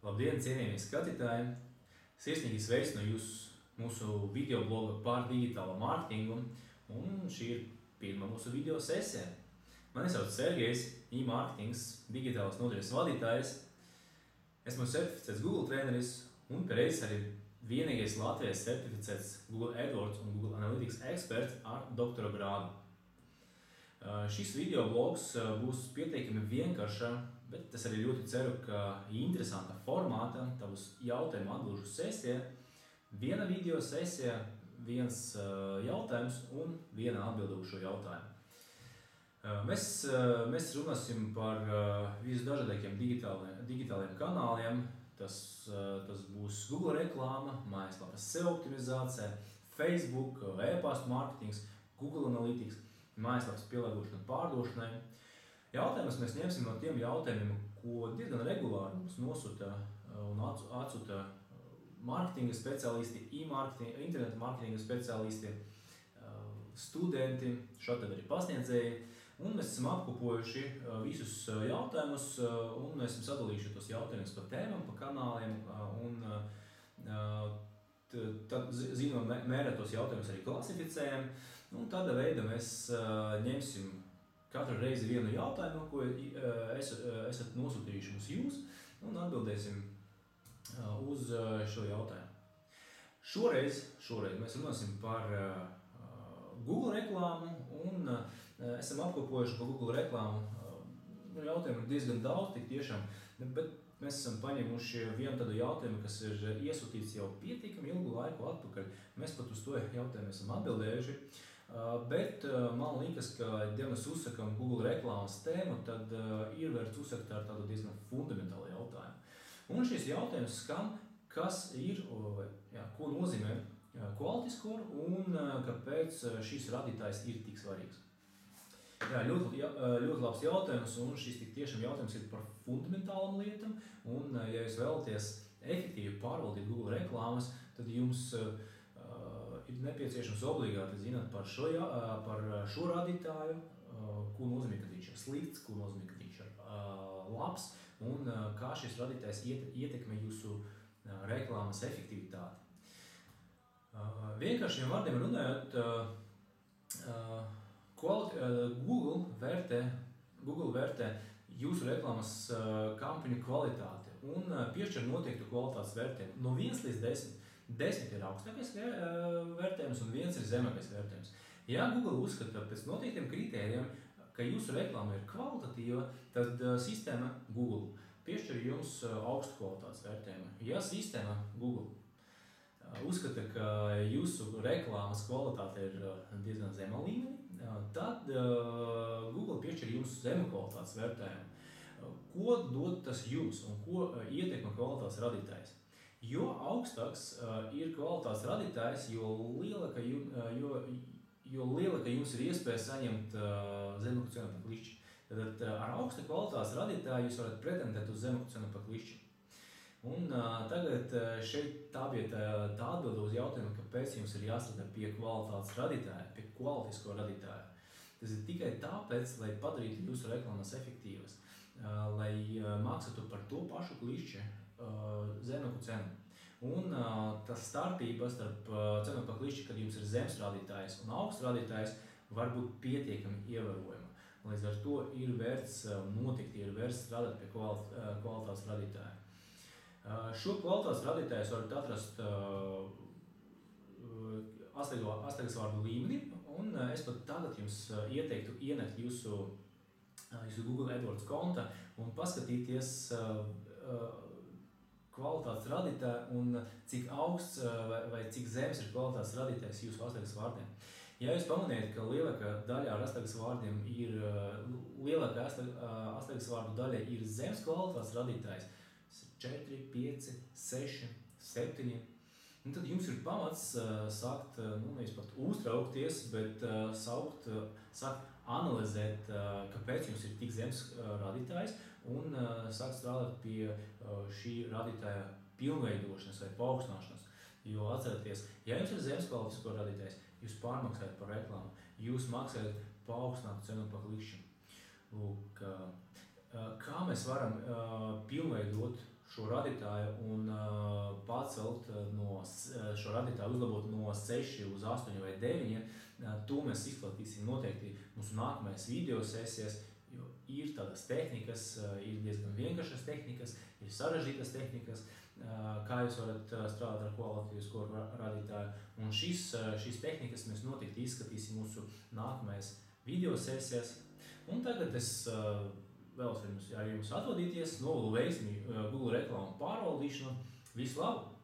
Labdien, cienījamie skatītāji! Sirsnīgi sveicinu jūs mūsu video bloga par digitālo mārketingu, un šī ir pirmā mūsu video sesija. Mani sauc Sergejs, e-mārketings, digitālās nodaļas vadītājs. Esmu certificēts Google treneris un pēreiz arī vienīgais Latvijas certificēts Google AdWords un Google Analytics eksperts ar doktora grādu. Šis video blogs būs pietiekami vienkārša, bet es arī ļoti ceru, ka interesanta formāta, tā būs jautājumu atbilžu sesija, viena video sesija, viens jautājums un viena atbildu uz šo jautājumu. Mēs runāsim par visdažādākiem digitāliem kanāliem. Tas būs Google reklāma, mājaslapas SEO optimizācija, Facebook, e-pasta mārketings, Google Analytics, mājaslapas pielāgošana pārdošanai. Jautājumus mēs ņemsim no tiem jautājumiem, ko diezgan regulāri mums nosūta un atsūta mārketinga speciālisti, interneta mārketinga speciālisti, studenti, šādi arī pasniedzēji. Un mēs esam apkopojuši visus jautājumus un esam sadalījuši tos jautājumus pa tēmām, pa kanāliem un tad zinām mērā tos jautājumus arī klasificējam. Un tādā veidā mēs ņemsim katru reizi vienu jautājumu, ko esat nosūtījuši mums jūs, un atbildēsim uz šo jautājumu. Šoreiz mēs runāsim par Google reklāmu un esam apkopojuši par Google reklāmu. Jautājumu ir diezgan daudz, tik tiešām, bet mēs esam paņēmuši vienu tādu jautājumu, kas ir iesūtīts jau pietiekami ilgu laiku atpakaļ. Mēs pat uz to jautājumu esam atbildējuši, bet man liekas, ka, ja mēs uzsakam Google reklāmas tēmu, tad ir vērts uzsakt ar tādu diezgan fundamentālu jautājumu. Un šis jautājums skan, kas ir, ko nozīmē quality score un kāpēc šis radītājs ir tik svarīgs. Ļoti labs jautājums, un šis tik tiešām jautājums ir par fundamentālam lietam, un ja jūs vēlaties efektīvi pārvaldīt Google reklāmas, tad jums ir nepieciešams obligāti zināt par šo radītāju, ko nozīmē, ka viņš ir slikts, ko nozīmē, ka viņš ir labs, un kā šis radītājs ietekmē jūsu reklāmas efektivitāti. Vienkāršiem vārdiem runājot, Google vērtē jūsu reklāmas kampaņu kvalitāti un piešķir noteiktu kvalitātes vērtējumu. No 1 līdz 10. 10 ir augstākais vērtējums un 1 ir zemākais vērtējums. Ja Google uzskata pēc noteiktiem kritērijiem, ka jūsu reklāma ir kvalitatīva, tad sistēma Google piešķir jums augstu kvalitātes vērtējumu. Ja sistēma Google uzskata, ka jūsu reklāmas kvalitāte ir diezgan zemā līmenī, tad Google piešķir jums zemu kvalitātes vērtējumu. Ko dod tas jums un ko ietekmē kvalitātes radītājs? Jo augstāks ir kvalitātes radītājs, jo lielāka jums ir iespēja saņemt zemāku cenu par klišķi. Tad ar augstu kvalitātes radītāju jūs varat pretendēt uz zemāku cenu par klišķi. Un tagad šeit tā bija tā atbilde uz jautājumu, kāpēc jums ir jāstrādā pie kvalitātes radītāja, pie kvalitisko radītāja. Tas ir tikai tāpēc, lai padarītu jūsu reklāmas efektīvas, lai maksātu par to pašu klišķi zemāku cenu. Un tas starpība starp cenu par klišķi, kad jums ir zems radītājs un augsts radītājs, var būt pietiekami ievērojama. Līdz ar to ir vērts strādāt pie kvalitātes radītāja. Šo kvalitātes radītājus varat atrast astoņas vārdu līmenī, un es pat tagad jums ieteiktu ienākt jūsu Google AdWords konta un paskatīties kvalitātes radītāju un cik augsts vai cik zems ir kvalitātes radītājs jūsu astoņas vārdiem. Ja jūs pamanījat, ka lielākā daļa ar astoņas vārdiem lielākā astoņas vārdu daļa ir zems kvalitātes radītājs, 4, 5, 6, 7. Un tad jums ir pamats sākt, nevis pat uztraukties, bet sākt analizēt, kāpēc jums ir tik zems radītājs un sākt strādāt pie šī radītāja pilnveidošanas vai paaugstināšanas. Jo atcerieties, ja jums ir zemes kvalitatīvo radītājs, jūs pārmaksājat par reklāmu, jūs maksājat paaugstinātu cenu par klikšķi. Lūk, kā mēs varam pilnveidot šo radītāju un pacelt šo radītāju uzlabot no 6 uz 8 vai 9. To mēs izplatīsim noteikti mūsu nākamajās video sesijas, jo ir tādas tehnikas, ir diezgan vienkāršas tehnikas, ir sarežģītas tehnikas, kā jūs varat strādāt ar kvalitatīvu skoru radītāju. Un šīs tehnikas mēs noteikti izskatīsim mūsu nākamajās video sesijas. Un tagad es vēlos ar jums atvadīties, novēlu veiksmi Google reklāmu pārvaldīšanu. Visu labu!